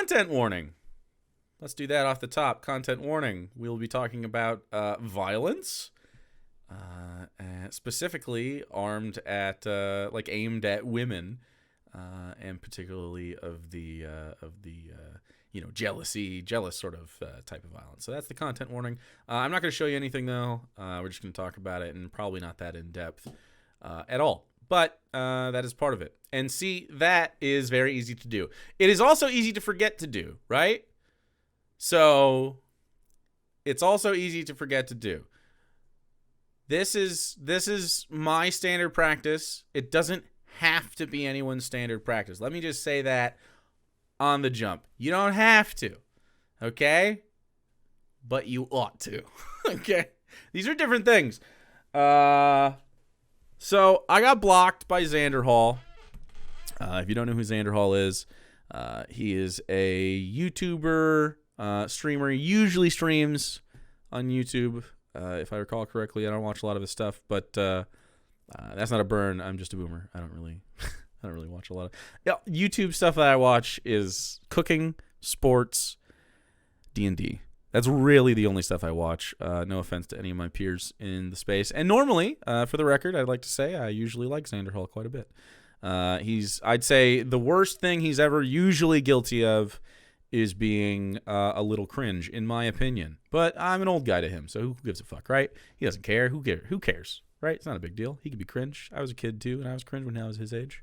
content warning. Let's do that off the top. Content warning. We'll be talking about violence, specifically aimed at women, and particularly of the jealous sort of type of violence. So that's the content warning. I'm not going to show you anything though. We're just going to talk about it, and probably not that in depth at all. But that is part of it. And see, that is very easy to do. It is also easy to forget to do, right? So it's also easy to forget to do. This is my standard practice. It doesn't have to be anyone's standard practice. Let me just say that on the jump. You don't have to, okay? But you ought to, okay? These are different things. So I got blocked by Xanderhal. If you don't know who Xanderhal is, he is a YouTuber, streamer. He usually streams on YouTube, if I recall correctly. I don't watch a lot of his stuff, but that's not a burn. I'm just a boomer. I don't really watch a lot of YouTube stuff. That I watch is cooking, sports, D&D. That's really the only stuff I watch. No offense to any of my peers in the space. And normally, for the record, I'd like to say I usually like Xanderhal quite a bit. I'd say the worst thing he's ever usually guilty of is being a little cringe, in my opinion. But I'm an old guy to him, so who gives a fuck, right? He doesn't care. Who cares, right? It's not a big deal. He could be cringe. I was a kid too, and I was cringe when I was his age.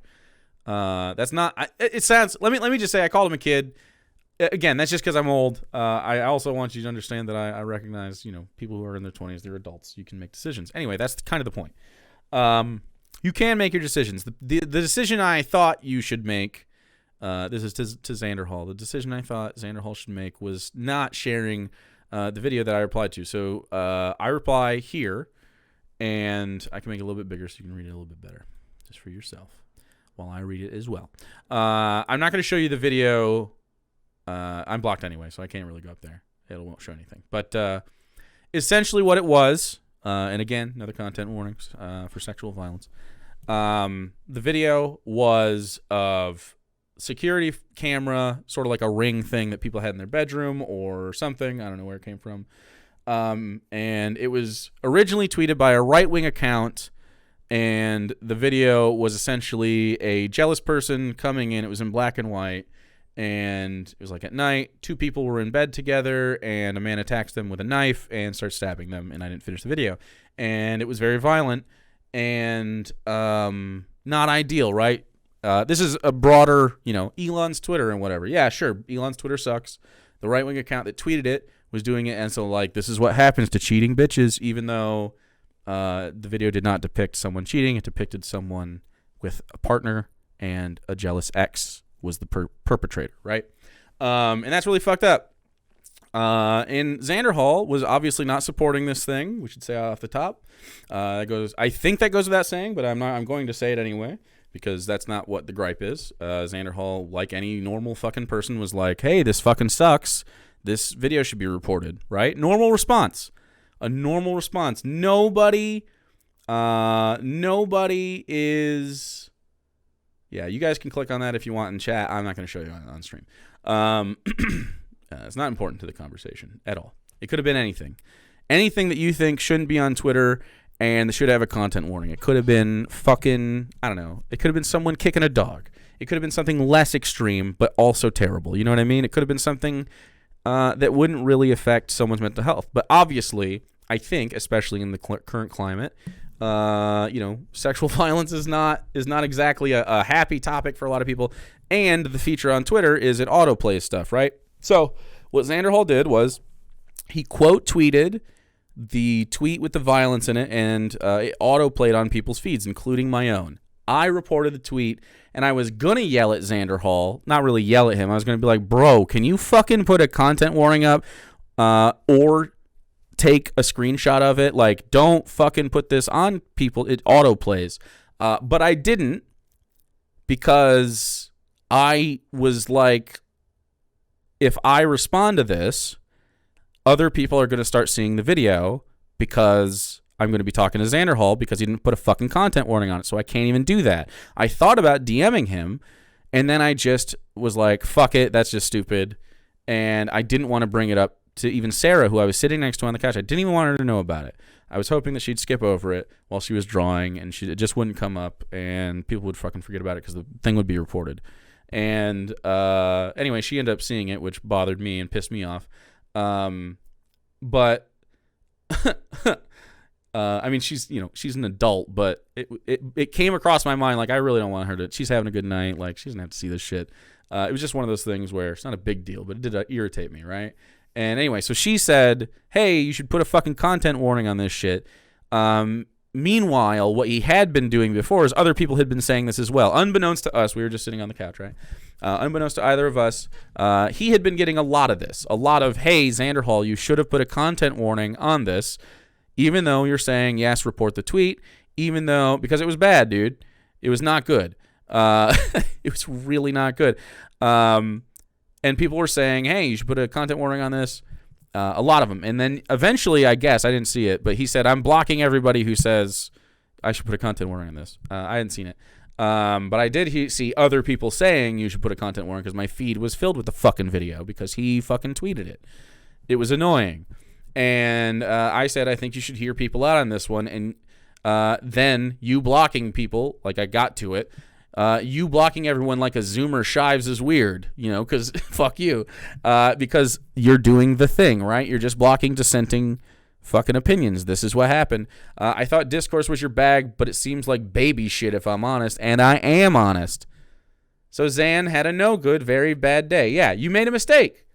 That's not. It sounds. Let me just say I called him a kid. Again, that's just because I'm old. I also want you to understand that I recognize, people who are in their 20s, they're adults. You can make decisions. Anyway, that's kind of the point. You can make your decisions. The decision I thought you should make, this is to Xanderhal. The decision I thought Xanderhal should make was not sharing the video that I replied to. So I reply here, and I can make it a little bit bigger so you can read it a little bit better, just for yourself, while I read it as well. I'm not going to show you the video. I'm blocked anyway, so I can't really go up there. It won't show anything. But essentially what it was, and again, another content warnings for sexual violence. The video was of security camera, sort of like a Ring thing that people had in their bedroom or something. I don't know where it came from. And it was originally tweeted by a right-wing account, and the video was essentially a jealous person coming in. It was in black and white. And it was like at night, two people were in bed together, and a man attacks them with a knife and starts stabbing them, and I didn't finish the video. And it was very violent and not ideal, right? This is a broader, Elon's Twitter and whatever. Yeah, sure, Elon's Twitter sucks. The right-wing account that tweeted it was doing it, and so, this is what happens to cheating bitches, even though the video did not depict someone cheating. It depicted someone with a partner, and a jealous ex was the perpetrator, right? And that's really fucked up. And Xanderhal was obviously not supporting this thing. We should say off the top. I think that goes without saying, but I'm going to say it anyway, because that's not what the gripe is. Xanderhal, like any normal fucking person, was like, hey, this fucking sucks. This video should be reported, right? Normal response. A normal response. Nobody is... Yeah, you guys can click on that if you want in chat. I'm not going to show you on stream. It's not important to the conversation at all. It could have been anything. Anything that you think shouldn't be on Twitter and should have a content warning. It could have been fucking, I don't know. It could have been someone kicking a dog. It could have been something less extreme, but also terrible. You know what I mean? It could have been something that wouldn't really affect someone's mental health. But obviously, I think, especially in the current climate, sexual violence is not exactly a happy topic for a lot of people. And the feature on Twitter is it autoplays stuff, right? So what Xanderhal did was he quote tweeted the tweet with the violence in it, and it autoplayed on people's feeds, including my own. I reported the tweet, and I was going to yell at Xanderhal, not really yell at him. I was going to be like, bro, can you fucking put a content warning up or take a screenshot of it? Don't fucking put this on people. It autoplays. But I didn't, because I was like, if I respond to this, other people are going to start seeing the video, because I'm going to be talking to Xanderhal because he didn't put a fucking content warning on it. So I can't even do that. I thought about DMing him And then I just was like, fuck it, that's just stupid. And I didn't want to bring it up to even Sarah, who I was sitting next to on the couch. I didn't even want her to know about it. I was hoping that she'd skip over it while she was drawing, and it just wouldn't come up, and people would fucking forget about it because the thing would be reported. And anyway, she ended up seeing it, which bothered me and pissed me off. But I mean, she's an adult, but it came across my mind like I really don't want her to. She's having a good night, like she doesn't have to see this shit. It was just one of those things where it's not a big deal, but it did irritate me, right? And anyway, so she said, "Hey, you should put a fucking content warning on this shit." Meanwhile, what he had been doing before is other people had been saying this as well, unbeknownst to us. We were just sitting on the couch, right? Unbeknownst to either of us, he had been getting a lot of this, a lot of, "Hey, Xanderhal, you should have put a content warning on this." Even though you're saying, yes, report the tweet, even though, because it was bad, dude. It was not good. It was really not good. And people were saying, hey, you should put a content warning on this. A lot of them. And then eventually, I guess, I didn't see it, but he said, I'm blocking everybody who says I should put a content warning on this. I hadn't seen it. But I did see other people saying you should put a content warning because my feed was filled with the fucking video because he fucking tweeted it. It was annoying. And I said, I think you should hear people out on this one. And then you blocking people, like I got to it, you blocking everyone like a Zoomer Shives is weird, because fuck you. Because you're doing the thing, right? You're just blocking dissenting fucking opinions. This is what happened. I thought discourse was your bag, but it seems like baby shit if I'm honest. And I am honest. So Zan had a no good, very bad day. Yeah, you made a mistake.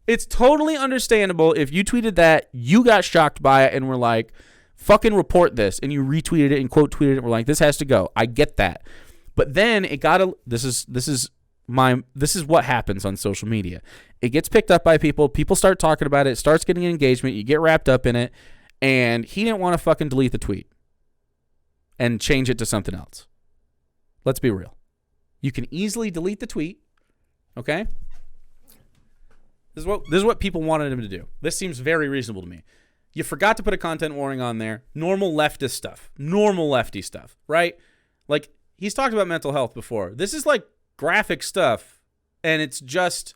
It's totally understandable if you tweeted that, you got shocked by it, and were like, fucking report this, and you retweeted it and quote tweeted it, and were like, this has to go. I get that. But then it got this is what happens on social media. It gets picked up by people, people start talking about it, it starts getting engagement, you get wrapped up in it, and he didn't want to fucking delete the tweet and change it to something else. Let's be real. You can easily delete the tweet, okay? This is what people wanted him to do. This seems very reasonable to me. You forgot to put a content warning on there. Normal leftist stuff. Normal lefty stuff, right? Like, he's talked about mental health before. This is like graphic stuff, and it's just,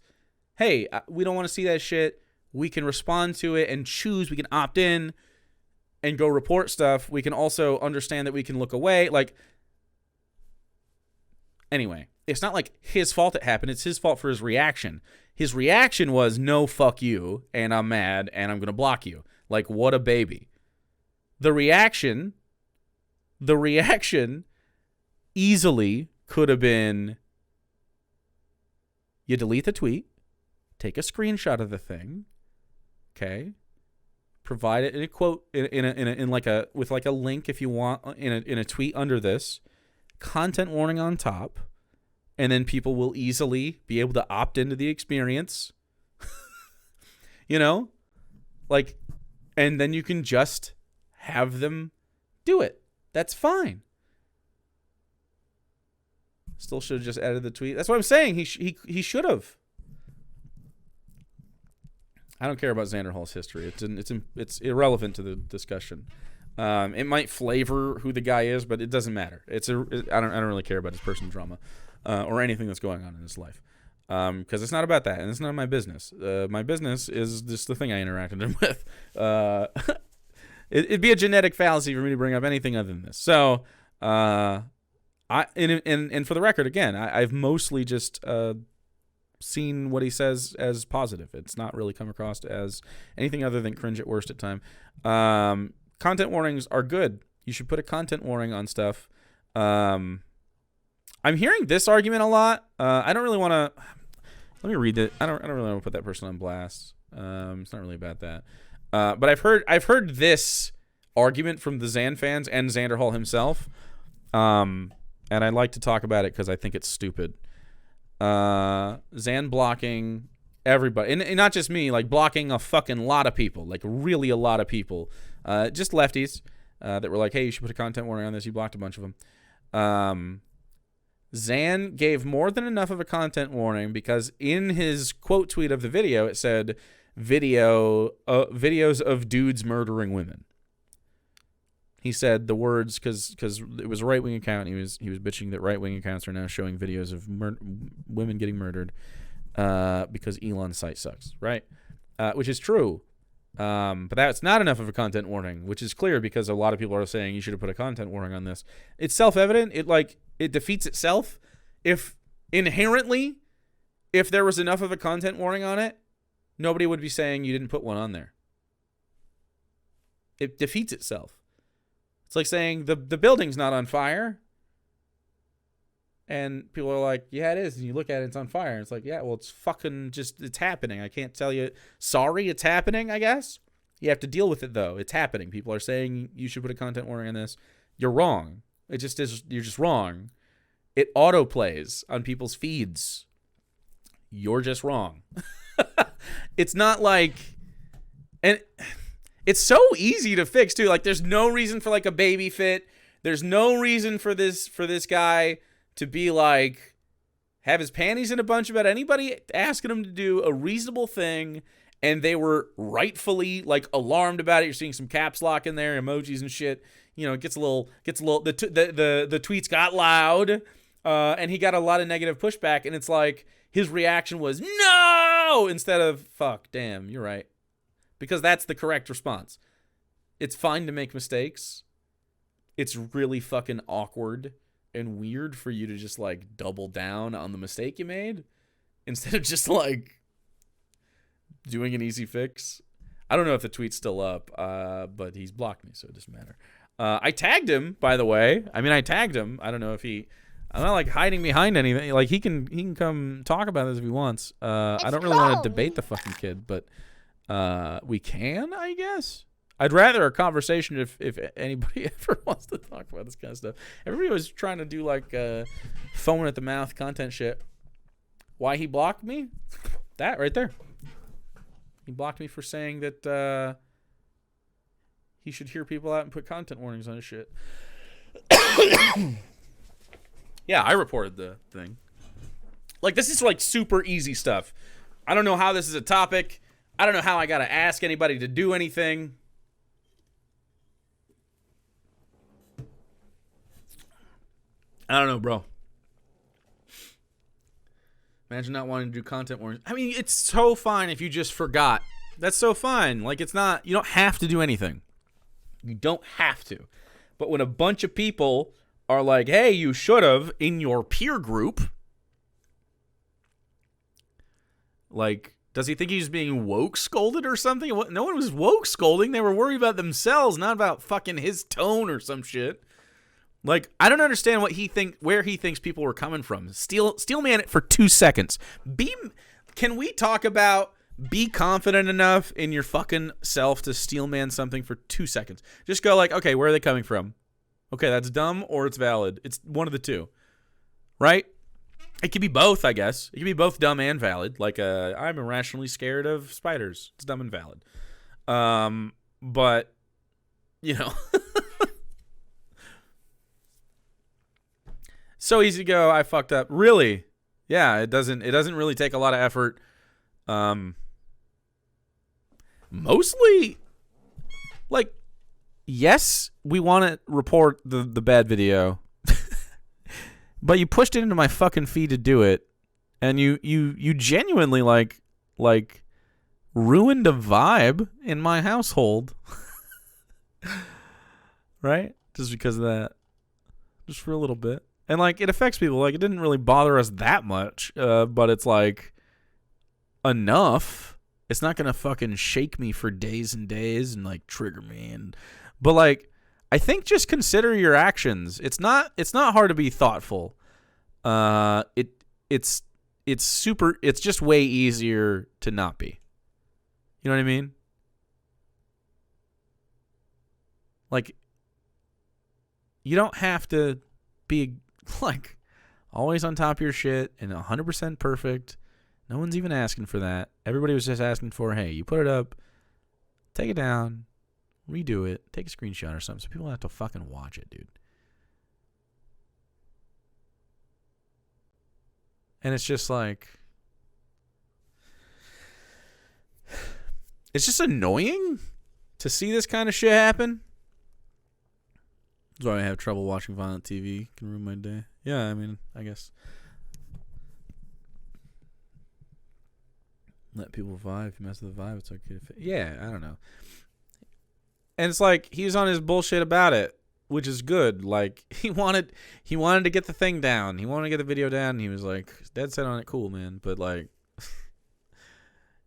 hey, we don't want to see that shit. We can respond to it and choose. We can opt in and go report stuff. We can also understand that we can look away. Like, anyway, it's not like his fault it happened. It's his fault for his reaction. His reaction was, no, fuck you, and I'm mad, and I'm going to block you. Like, what a baby. The reaction easily could have been, you delete the tweet, take a screenshot of the thing, okay, provide it in a quote, with like a link if you want, in a tweet under this, content warning on top, and then people will easily be able to opt into the experience. Like, and then you can just have them do it. That's fine. Still should have just added the tweet. That's what I'm saying. He should have. I don't care about Xanderhal's history. It's irrelevant to the discussion. It might flavor who the guy is, but it doesn't matter. I don't really care about his personal drama. Or anything that's going on in his life. Because it's not about that, and it's not my business. My business is just the thing I interacted with. It'd be a genetic fallacy for me to bring up anything other than this. So, and for the record, again, I've mostly just seen what he says as positive. It's not really come across as anything other than cringe at worst at time. Content warnings are good. You should put a content warning on stuff. I'm hearing this argument a lot. I don't really want to. Let me read it. I don't really want to put that person on blast. It's not really about that. But I've heard this argument from the Xan fans and Xanderhal himself. And I'd like to talk about it because I think it's stupid. Xan blocking everybody, and not just me, like blocking a fucking lot of people, like really a lot of people, just lefties that were like, hey, you should put a content warning on this. You blocked a bunch of them. Xan gave more than enough of a content warning because in his quote tweet of the video, it said videos of dudes murdering women. He said the words because it was a right wing account. He was bitching that right wing accounts are now showing videos of women getting murdered because Elon's site sucks, right? Which is true, but that's not enough of a content warning, which is clear because a lot of people are saying you should have put a content warning on this. It's self-evident. It defeats itself. If inherently, if there was enough of a content warning on it, nobody would be saying you didn't put one on there. It defeats itself. It's like saying the building's not on fire. And people are like, yeah, it is. And you look at it, it's on fire. And it's like, yeah, well, it's fucking just, it's happening. I can't tell you. Sorry, it's happening, I guess. You have to deal with it, though. It's happening. People are saying you should put a content warning on this. You're wrong. It just is. You're just wrong. It autoplays on people's feeds. You're just wrong. It's not like, and it's so easy to fix too. Like there's no reason for like a baby fit. There's no reason for this guy to be like have his panties in a bunch about anybody asking him to do a reasonable thing, and they were rightfully like alarmed about it. You're seeing some caps lock in there, emojis and shit. You know, it gets a little. The tweets got loud, and he got a lot of negative pushback, and it's like his reaction was no instead of fuck, damn, you're right. Because that's the correct response. It's fine to make mistakes. It's really fucking awkward and weird for you to just like double down on the mistake you made instead of just like doing an easy fix. I don't know if the tweet's still up, but he's blocked me, so it doesn't matter. I tagged him, by the way. I tagged him. I don't know if I'm not like hiding behind anything. Like he can come talk about this if he wants. I don't really want to debate the fucking kid, but we can, I guess. I'd rather a conversation if anybody ever wants to talk about this kind of stuff. Everybody was trying to do like foaming at the mouth content shit. Why he blocked me? That right there. He blocked me for saying that he should hear people out and put content warnings on his shit. Yeah, I reported the thing. Like, this is like super easy stuff. I don't know how this is a topic. I don't know how I got to ask anybody to do anything. I don't know, bro. Imagine not wanting to do content warnings. I mean, it's so fine if you just forgot. That's so fine. Like, it's not, you don't have to do anything. You don't have to. But when a bunch of people are like, hey, you should have in your peer group, like, does he think he's being woke scolded or something? No one was woke scolding. They were worried about themselves, not about fucking his tone or some shit. Like, I don't understand where he thinks people were coming from. Steel man it for 2 seconds. Can we talk about be confident enough in your fucking self to steel man something for 2 seconds? Just go like, okay, where are they coming from? Okay, that's dumb or it's valid. It's one of the two, right? It could be both, I guess. It could be both dumb and valid. Like, I'm irrationally scared of spiders. It's dumb and valid. But, you know. So easy to go, I fucked up. Really? Yeah, it doesn't really take a lot of effort. Mostly, like, yes, we want to report the bad video. But you pushed it into my fucking feed to do it, and you genuinely like ruined a vibe in my household. Right? Just because of that. Just for a little bit. And like it affects people. Like it didn't really bother us that much, but it's like enough. It's not gonna fucking shake me for days and days and like trigger me. But like I think just consider your actions. It's not hard to be thoughtful. It's just way easier to not be. You know what I mean? Like you don't have to be like always on top of your shit and 100% perfect. No one's even asking for that. Everybody was just asking for, hey, you put it up, take it down, redo it, take a screenshot or something so people don't have to fucking watch it, dude. And it's just like, it's just annoying to see this kind of shit happen. That's why I have trouble watching violent TV. Can ruin my day. Yeah, I mean, I guess. Let people vibe. If you mess with the vibe, it's okay. Yeah, I don't know. And it's like he's on his bullshit about it, which is good. Like he wanted to get the thing down. He wanted to get the video down. And he was like dead set on it. Cool, man. But like,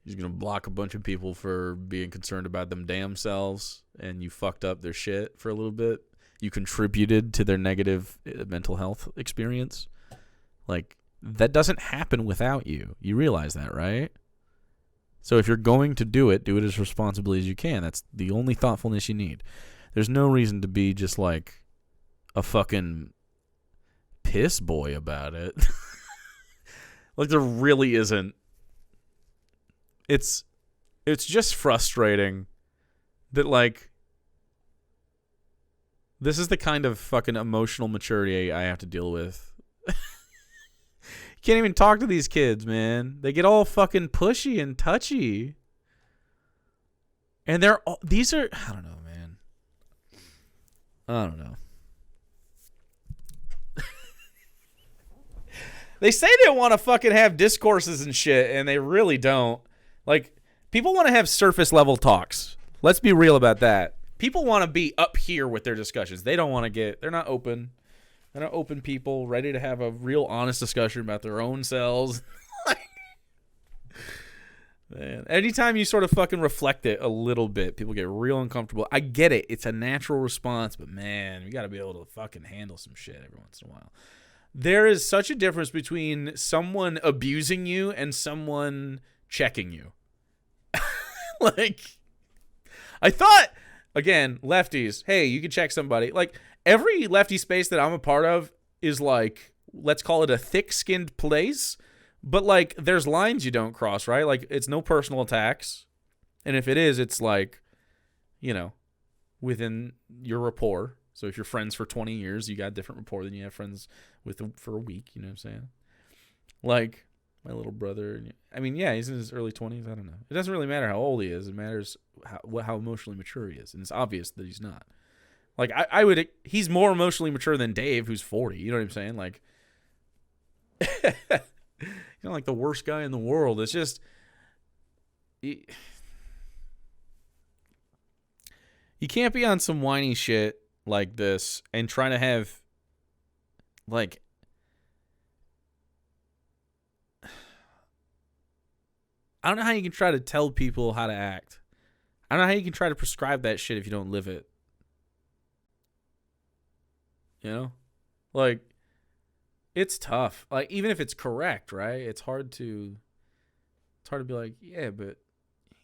he's gonna block a bunch of people for being concerned about them damn selves, and you fucked up their shit for a little bit. You contributed to their negative mental health experience. Like that doesn't happen without you. You realize that, right? So if you're going to do it as responsibly as you can. That's the only thoughtfulness you need. There's no reason to be just like a fucking piss boy about it. Like there really isn't. It's just frustrating that like this is the kind of fucking emotional maturity I have to deal with. Can't even talk to these kids, man. They get all fucking pushy and touchy. And I don't know, man. I don't know. They say they want to fucking have discourses and shit, and they really don't. Like, people want to have surface level talks. Let's be real about that. People want to be up here with their discussions. They don't want to they're not open. They're not open people ready to have a real honest discussion about their own selves. Man, anytime you sort of fucking reflect it a little bit, people get real uncomfortable. I get it. It's a natural response, but man, you got to be able to fucking handle some shit every once in a while. There is such a difference between someone abusing you and someone checking you. Like, I thought, again, lefties, hey, you can check somebody. Like, every lefty space that I'm a part of is like, let's call it a thick-skinned place, but like there's lines you don't cross, right? Like it's no personal attacks. And if it is, it's like, you know, within your rapport. So if you're friends for 20 years, you got different rapport than you have friends with for a week, you know what I'm saying? Like my little brother, I mean, yeah, he's in his early 20s, I don't know. It doesn't really matter how old he is, it matters how emotionally mature he is, and it's obvious that he's not. Like, he's more emotionally mature than Dave, who's 40. You know what I'm saying? Like, you know, like the worst guy in the world. It's just, you can't be on some whiny shit like this and trying to have, like, I don't know how you can try to tell people how to act. I don't know how you can try to prescribe that shit if you don't live it. You know? Like, it's tough. Like, even if it's correct, right? It's hard to be like, yeah, but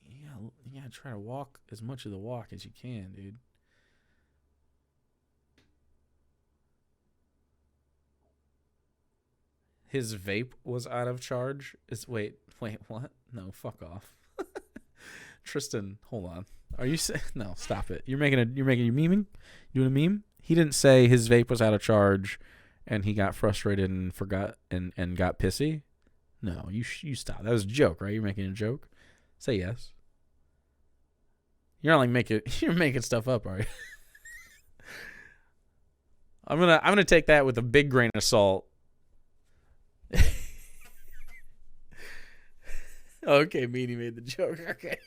you gotta try to walk as much of the walk as you can, dude. His vape was out of charge. Wait, what? No, fuck off. Tristan, hold on. Are you saying no? Stop it. You're memeing. You doing a meme? He didn't say his vape was out of charge, and he got frustrated and forgot and got pissy. No, you stop. That was a joke, right? You're making a joke. Say yes. You're not like you're making stuff up, are you? I'm gonna take that with a big grain of salt. Okay, Meanie made the joke. Okay.